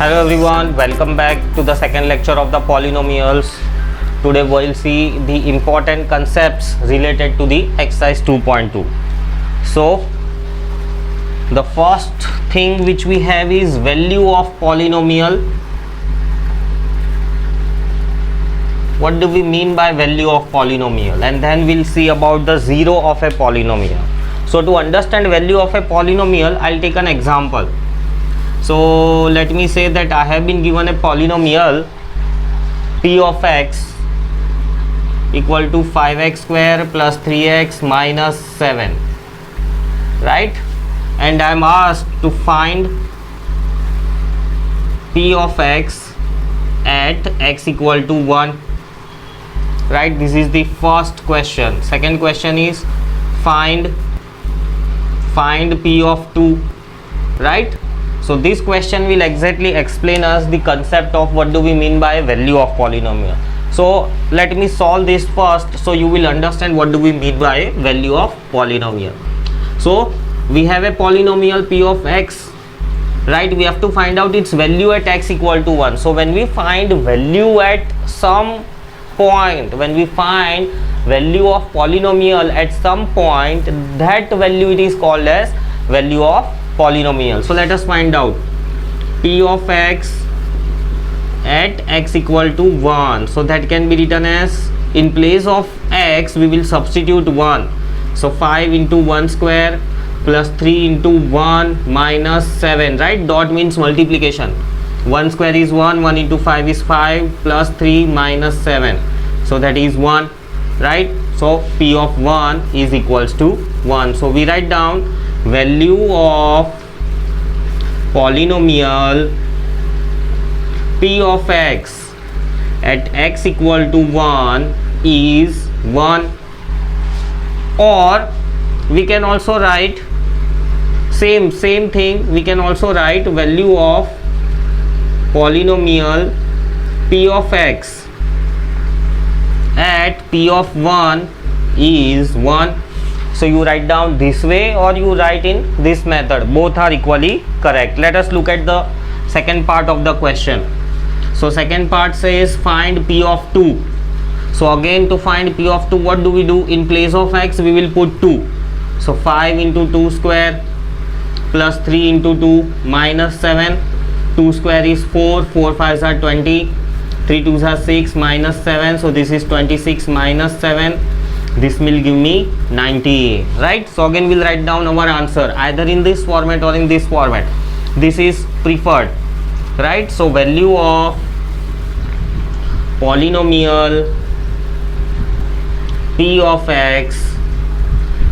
Hello everyone, welcome back to the second lecture of the polynomials. Today we will see the important concepts related to the exercise 2.2. So the first thing which we have is value of polynomial. What do we mean by value of polynomial? And then we'll see about the zero of a polynomial. So to understand value of a polynomial, I'll take an example. So let me say that I have been given a polynomial p of x equal to 5x square plus 3x minus 7, right? And I am asked to find p of x at x equal to 1, right? This is the first question. Second question is find p of 2, right? So this question will exactly explain us the concept of what do we mean by value of polynomial. So let me solve this first so you will understand what do we mean by value of polynomial. So we have a polynomial p of x, right? We have to find out its value at x equal to 1. So when we find value at some point, when we find value of polynomial at some point, that value it is called as value of polynomial. So let us find out p of x at x equal to 1. So that can be written as, in place of x we will substitute 1. So 5 into 1 square plus 3 into 1 minus 7, right? Dot means multiplication. 1 square is 1, 1 into 5 is 5 plus 3 minus 7. So that is 1, right? So p of 1 is equals to 1. So we write down value of polynomial p of x at x equal to 1 is 1. Or we can also write same thing, we can also write value of polynomial p of x at p of 1 is 1. So you write down this way or you write in this method, both are equally correct. Let us look at the second part of the question. So second part says find p of 2. So again, to find p of 2, what do we do? In place of x we will put 2. So 5 into 2 square plus 3 into 2 minus 7. 2 square is 4, 4 5s are 20, 3 2s are 6 minus 7. So this is 26 minus 7. This will give me 90, right? So again we'll write down our answer either in this format or in this format. This is preferred, right? So value of polynomial p of x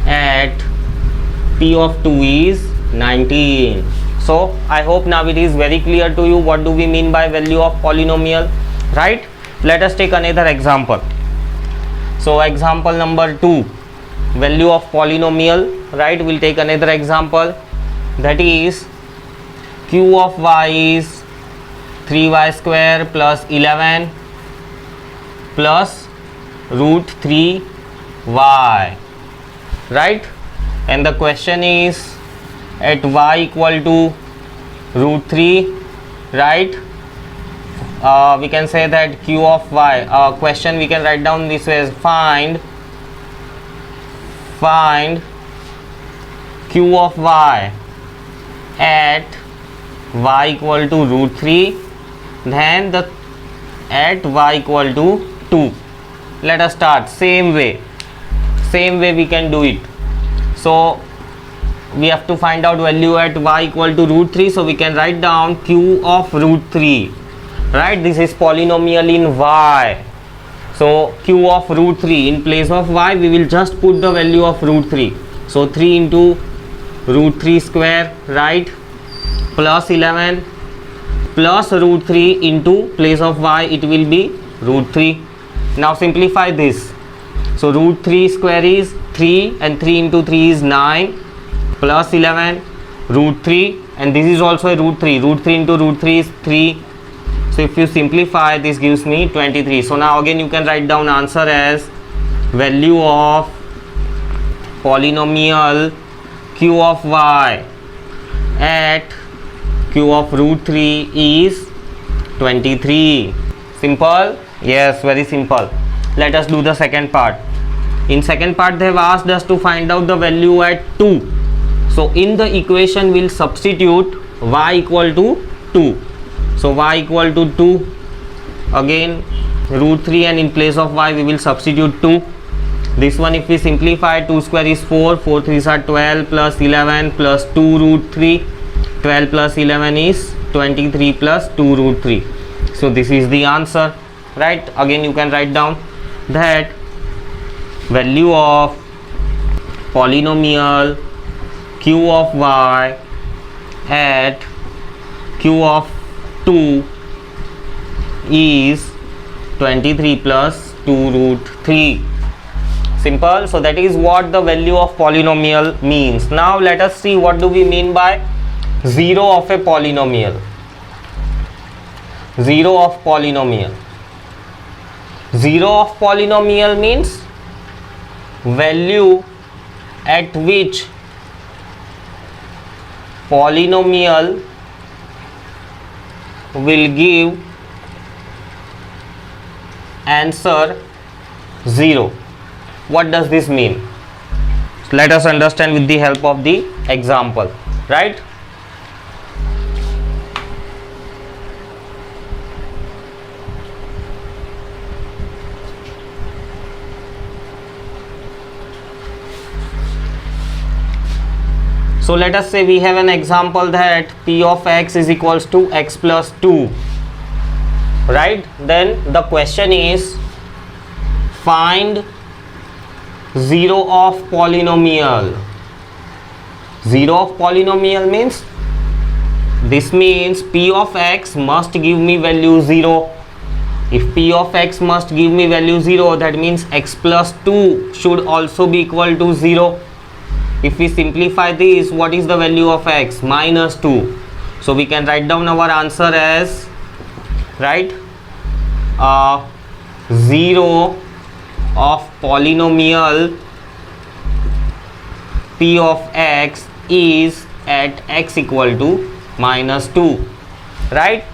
at p of 2 is 19. So I hope now it is very clear to you what do we mean by value of polynomial, right? Let us take another example. So example number 2, value of polynomial, right? We'll take another example, that is q of y is 3y square plus 11 plus root 3y, right? And the question is at y equal to root 3, right? We can say that q of y, question we can write down this way as find q of y at y equal to root 3, then the at y equal to 2. Let us start same way we can do it. So we have to find out value at y equal to root 3. So we can write down q of root 3, right? This is polynomial in y. So q of root 3, in place of y we will just put the value of root 3. So 3 into root 3 square, right, plus 11 plus root 3 into place of y it will be root 3. Now simplify this. So root 3 square is 3 and 3 into 3 is 9 plus 11 root 3, and this is also a root 3. Root 3 into root 3 is 3. So if you simplify, this gives me 23. So now again you can write down answer as value of polynomial q of y at Q of root 3 is 23. Simple? Yes, very simple. Let us do the second part. In second part they have asked us to find out the value at 2. So in the equation we'll substitute y equal to 2. So y equal to 2, again root 3, and in place of y we will substitute 2. This one if we simplify, 2 square is 4, 4 3s are 12 plus 11 plus 2 root 3, 12 plus 11 is 23 plus 2 root 3. So this is the answer, right? Again you can write down that value of polynomial q of y at q of 2 is 23 plus 2 root 3. Simple. So that is what the value of polynomial means. Now let us see what do we mean by 0 of a polynomial. 0 of polynomial. 0 of polynomial means value at which polynomial will give answer 0. What does this mean? Let us understand with the help of the example, right? So let us say we have an example that p of x is equals to x plus 2, right? Then the question is find 0 of polynomial. 0 of polynomial means, this means p of x must give me value 0. If p of x must give me value 0, that means x plus 2 should also be equal to 0. If we simplify this, what is the value of x? Minus 2. So we can write down our answer as, right, 0 of polynomial p of x is at x equal to minus 2, right?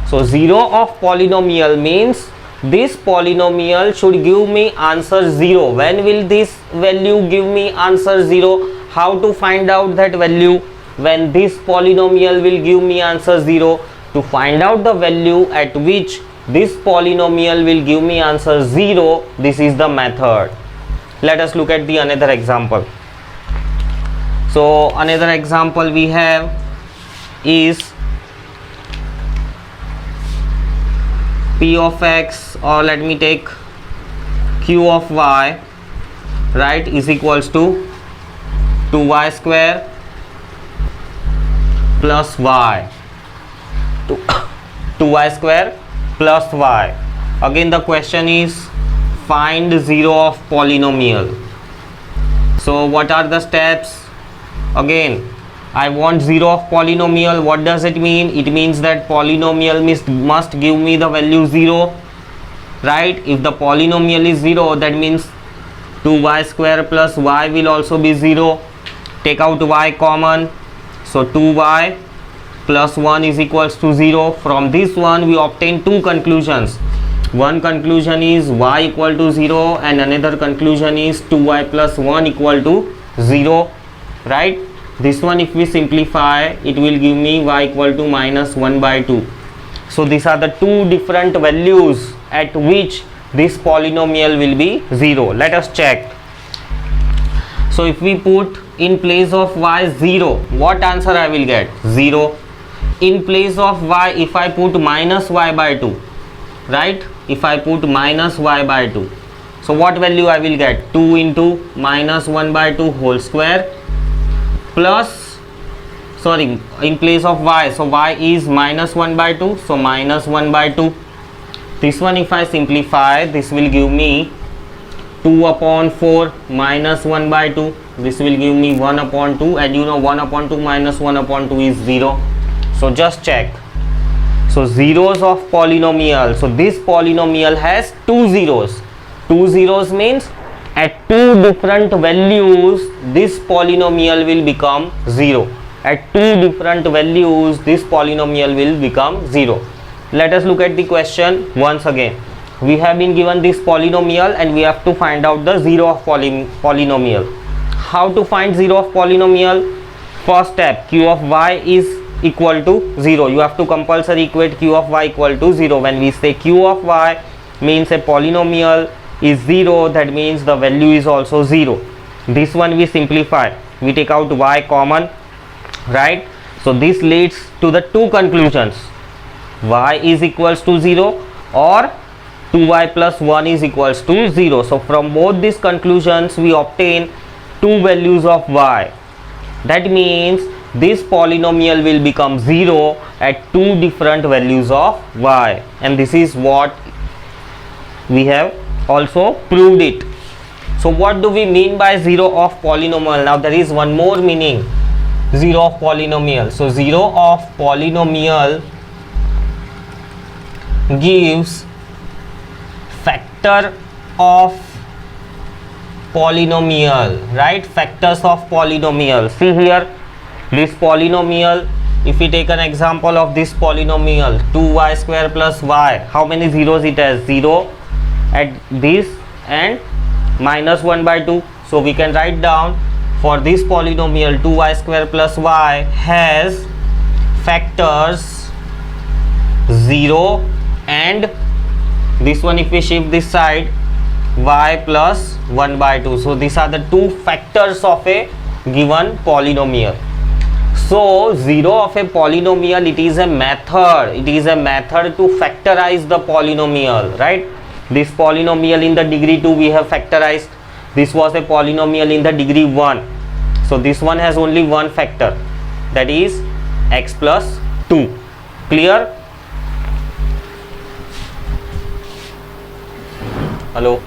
So 0 of polynomial means this polynomial should give me answer 0. When will this value give me answer 0? How to find out that value? When this polynomial will give me answer 0. To find out the value at which this polynomial will give me answer 0, this is the method. Let us look at the another example. So another example we have is p of x, or let me take q of y, right, is equals to 2y square plus y, 2y square plus y. Again the question is find 0 of polynomial. So what are the steps? Again I want 0 of polynomial. What does it mean? It means that polynomial must give me the value 0, right? If the polynomial is 0, that means 2y square plus y will also be 0. Take out y common, so 2y plus 1 is equals to 0. From this one we obtain two conclusions. One conclusion is y equal to 0 and another conclusion is 2y plus 1 equal to 0, right? This one if we simplify, it will give me y equal to minus 1 by 2. So these are the two different values at which this polynomial will be 0. Let us check. So if we put in place of y 0, what answer I will get? 0. In place of y, if I put minus y by 2, right? If I put minus y by 2, so what value I will get? 2 into minus 1 by 2 whole square plus, sorry, in place of y, so y is minus 1 by 2, so minus 1 by 2. This one if I simplify, this will give me 2 upon 4 minus 1 by 2. This will give me 1 upon 2, and you know 1 upon 2 minus 1 upon 2 is 0. So just check. So zeros of polynomial. So this polynomial has two zeros. Two zeros means at two different values this polynomial will become 0. at two different values, this polynomial will become 0. Let us look at the question once again. We have been given this polynomial and we have to find out the 0 of polynomial. How to find 0 of polynomial? First step, q of y is equal to 0. You have to compulsory equate q of y equal to 0. When we say q of y means a polynomial is 0, that means the value is also 0. This one we simplify, we take out y common, right? So this leads to the two conclusions, y is equals to 0 or 2y plus 1 is equals to 0. So from both these conclusions we obtain two values of y. That means this polynomial will become 0 at two different values of y, and this is what we have also proved it. So what do we mean by 0 of polynomial? Now there is one more meaning, 0 of polynomial. So 0 of polynomial gives factor of polynomial, right? Factors of polynomial. See here, this polynomial, if we take an example of this polynomial 2y square plus y, how many zeros it has? 0 at this and minus 1 by 2. So we can write down for this polynomial 2y square plus y has factors 0 and this one, if we shift this side, y plus 1 by 2. So these are the two factors of a given polynomial. So 0 of a polynomial, it is a method, to factorize the polynomial, right? This polynomial in the degree 2 we have factorized. This was a polynomial in the degree 1. So this one has only one factor, that is x plus 2. Clear? Hello?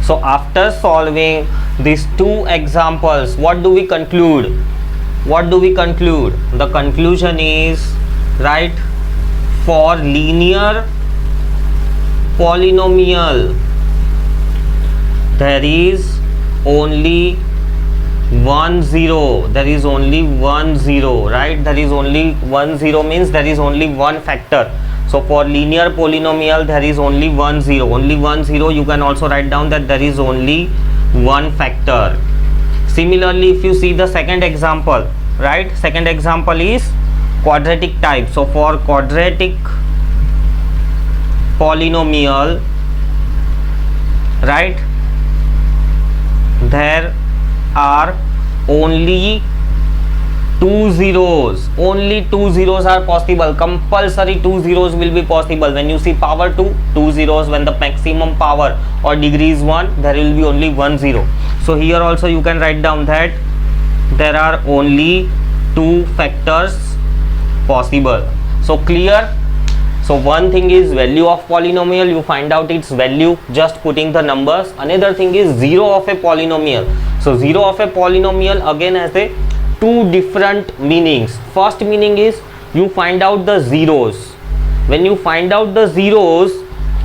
So after solving these two examples, what do we conclude? The conclusion is, right, for linear polynomial there is only one zero, right? There is only one zero means there is only one factor. So for linear polynomial there is only one zero, you can also write down that there is only one factor. Similarly, if you see the second example, right, second example is quadratic type. So for quadratic polynomial, right, there are only two zeros, are possible. Compulsory two zeros will be possible. When you see power 2, two zeros. When the maximum power or degree is 1, there will be only one zero. So here also you can write down that there are only two factors possible. So clear? So one thing is value of polynomial, you find out its value just putting the numbers. Another thing is 0 of a polynomial. So 0 of a polynomial again has a two different meanings. First meaning is you find out the zeros. When you find out the zeros,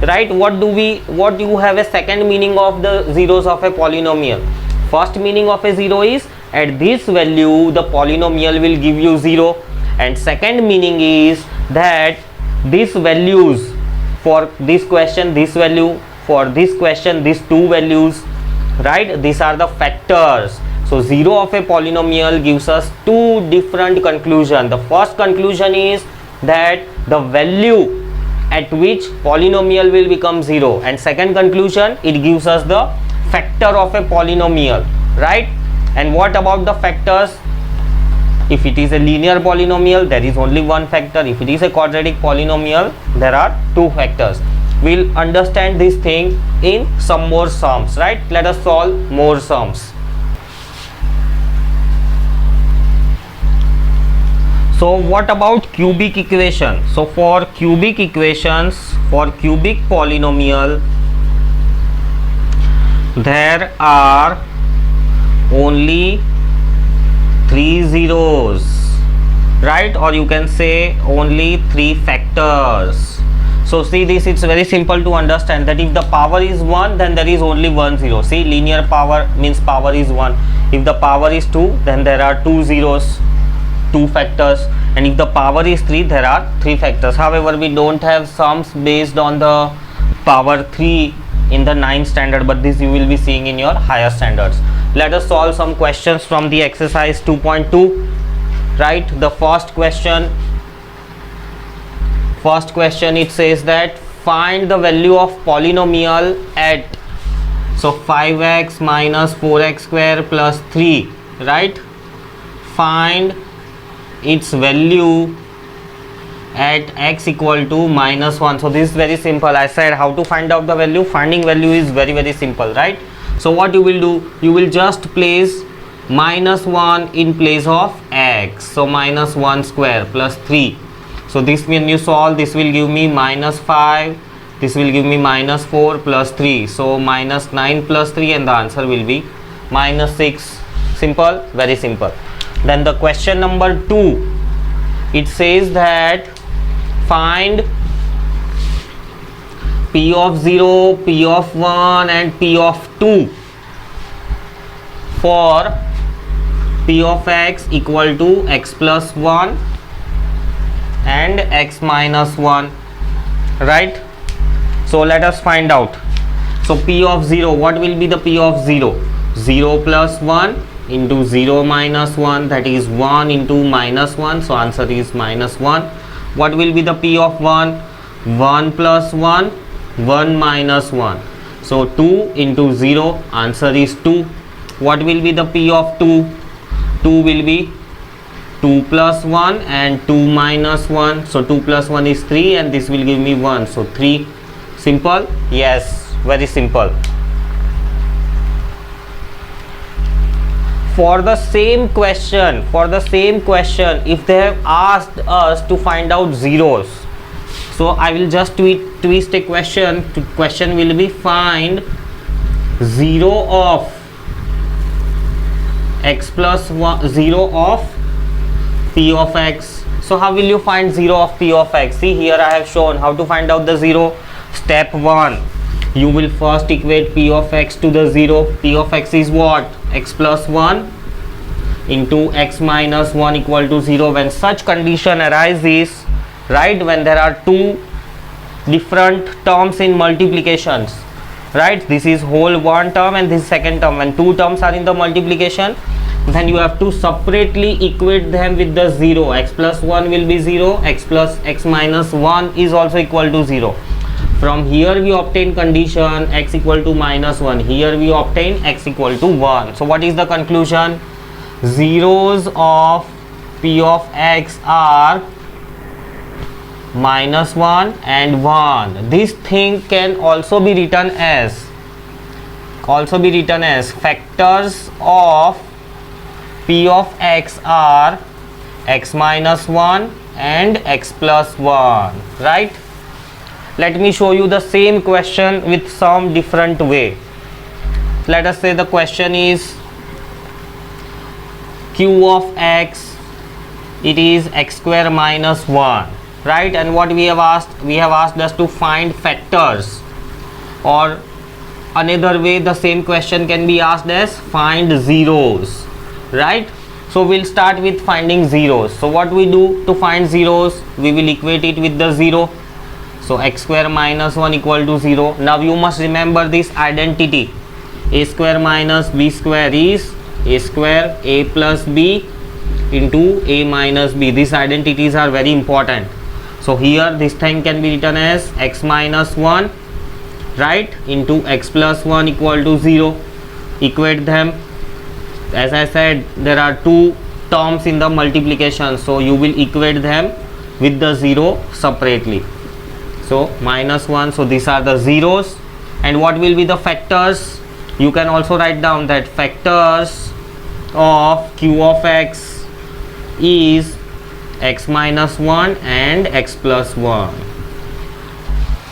right, what you have a second meaning of the zeros of a polynomial. First meaning of a zero is at this value the polynomial will give you 0, and second meaning is that these values, for this question this value, for this question these two values, right, these are the factors. So 0 of a polynomial gives us two different conclusions. The first conclusion is that the value at which polynomial will become 0, and second conclusion, it gives us the factor of a polynomial, right? And what about the factors? If it is a linear polynomial, there is only one factor. If it is a quadratic polynomial, there are two factors. We'll understand this thing in some more sums, right? Let us solve more sums. So what about cubic equation? So for cubic equations, for cubic polynomial, there are only 3 zeros, right? Or you can say only 3 factors. So see this, it's very simple to understand that if the power is 1, then there is only 1 zero. See, linear power means power is 1. If the power is 2, then there are 2 zeros, 2 factors, and if the power is 3, there are 3 factors. However, we don't have sums based on the power 3 in the 9th standard, but this you will be seeing in your higher standards. Let us solve some questions from the exercise 2.2. right? The first question it says that find the value of polynomial at, so 5x minus 4x square plus 3, right? Find its value at x equal to minus 1. So this is very simple. I said how to find out the value. Finding value is very simple, right? So what you will do, you will just place minus 1 in place of x. So minus 1 square plus 3. So this, when you solve, this will give me minus 5, this will give me minus 4 plus 3. So minus 9 plus 3, and the answer will be minus 6. Simple, very simple. Then the question number 2, it says that find p of 0, p of 1 and p of 2 for p of x equal to x plus 1 and x minus 1, right? So let us find out. So p of 0, what will be the p of 0? 0 plus 1 into 0 minus 1, that is 1 into minus 1, so answer is minus 1. What will be the p of 1? 1 plus 1, 1 minus 1, so 2 into 0, answer is 2. What will be the p of 2? 2 will be 2 plus 1 and 2 minus 1, so 2 plus 1 is 3, and this will give me 1, so 3. Simple? Yes, very simple. For the same question, if they have asked us to find out zeros, so I will just twist a question. Question will be find 0 of x plus 1, 0 of p of x. So how will you find 0 of p of x? See, here I have shown how to find out the 0. Step 1, you will first equate p of x to the 0. P of x is what? X plus 1 into x minus 1 equal to 0. When such condition arises, right, when there are two different terms in multiplications, right, this is whole one term and this second term, when two terms are in the multiplication, then you have to separately equate them with the 0. X plus 1 will be 0, x plus x minus 1 is also equal to 0. From here we obtain condition x equal to minus 1. Here we obtain x equal to 1. So what is the conclusion? Zeros of p of x are minus 1 and 1. This thing can also be written as factors of p of x are x minus 1 and x plus 1, right? Let me show you the same question with some different way. Let us say the question is q of x, it is x square minus 1, right? And what we have asked? We have asked us to find factors, or another way the same question can be asked as find zeros, right? So we'll start with finding zeros. So what we do to find zeros? We will equate it with the 0. So x square minus 1 equal to 0. Now you must remember this identity. A square minus b square is a square, a plus b into a minus b. These identities are very important. So here this thing can be written as x minus 1, right, into x plus 1 equal to 0. Equate them. As I said, there are two terms in the multiplication, so you will equate them with the 0 separately. So minus 1, so these are the zeros. And what will be the factors? You can also write down that factors of q of x is x minus 1 and x plus 1.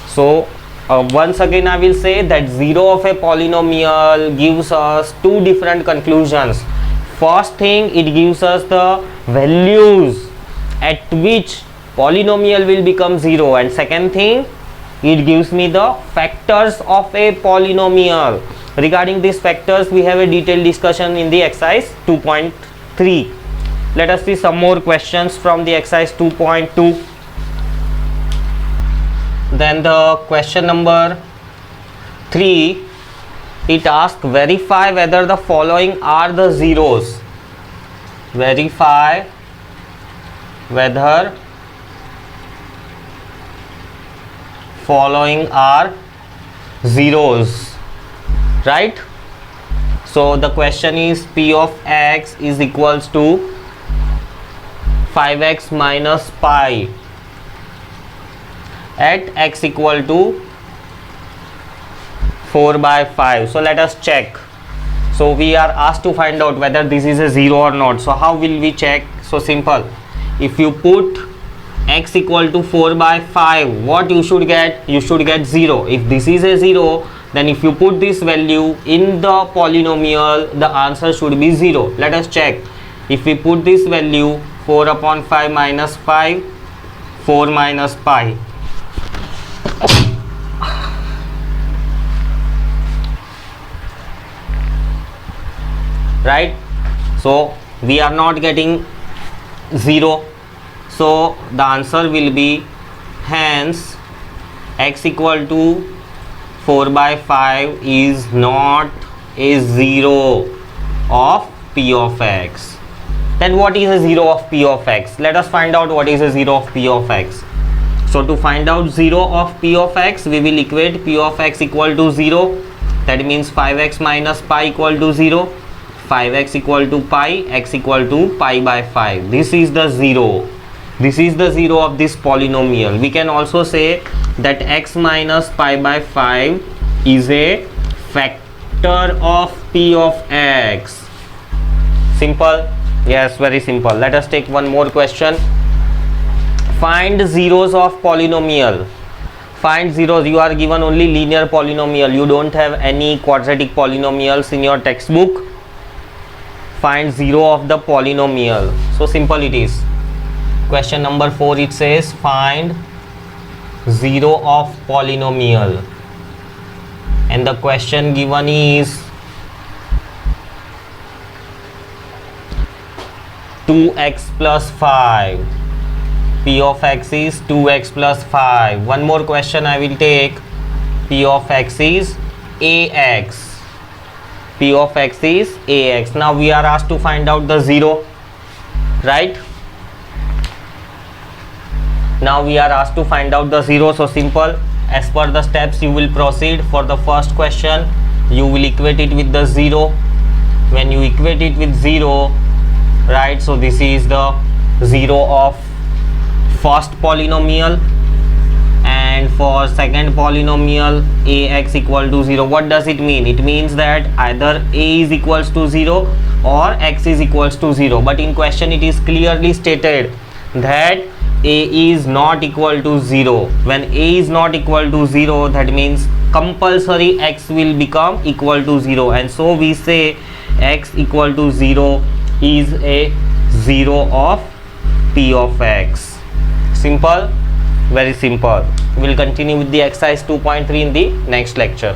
So once again I will say that 0 of a polynomial gives us two different conclusions. First thing, it gives us the values at which polynomial will become 0, and second thing, it gives me the factors of a polynomial. Regarding these factors, we have a detailed discussion in the exercise 2.3. Let us see some more questions from the exercise 2.2. Then the question number 3, it asks verify whether the following are the zeros. Verify whether following are zeros, right? So the question is p of x is equals to 5x minus pi at x equal to 4 by 5. So let us check. So we are asked to find out whether this is a 0 or not. So how will we check? So simple. If you put x equal to 4 by 5, what you should get? You should get 0. If this is a 0, then if you put this value in the polynomial, the answer should be 0. Let us check. If we put this value 4 upon 5 minus 5, 4 minus pi. Right? So we are not getting 0. So the answer will be, hence x equal to 4 by 5 is not a 0 of p of x. Then what is a 0 of p of x? Let us find out what is a 0 of p of x. So to find out 0 of p of x, we will equate p of x equal to 0. That means 5x minus pi equal to 0. 5x equal to pi, x equal to pi by 5. This is the 0. This is the 0 of this polynomial. We can also say that x minus pi by 5 is a factor of p of x. Simple? Yes, very simple. Let us take one more question. Find zeros of polynomial. Find zeros. You are given only linear polynomial. You don't have any quadratic polynomials in your textbook. Find 0 of the polynomial. So simple it is. Question number 4, it says find 0 of polynomial, and the question given is 2x plus 5. P of x is 2x plus 5. One more question I will take. P of x is ax. P of x is ax. Now we are asked to find out the 0, right? Now we are asked to find out the 0. So simple, as per the steps you will proceed. For the first question, you will equate it with the 0. When you equate it with 0, right, so this is the 0 of first polynomial, and for second polynomial ax equal to 0. What does it mean? It means that either a is equals to 0 or x is equals to 0, but in question it is clearly stated that a is not equal to 0. When a is not equal to 0, that means compulsory x will become equal to 0, and so we say x equal to 0 is a 0 of p of x. Simple? Very simple. We will continue with the exercise 2.3 in the next lecture.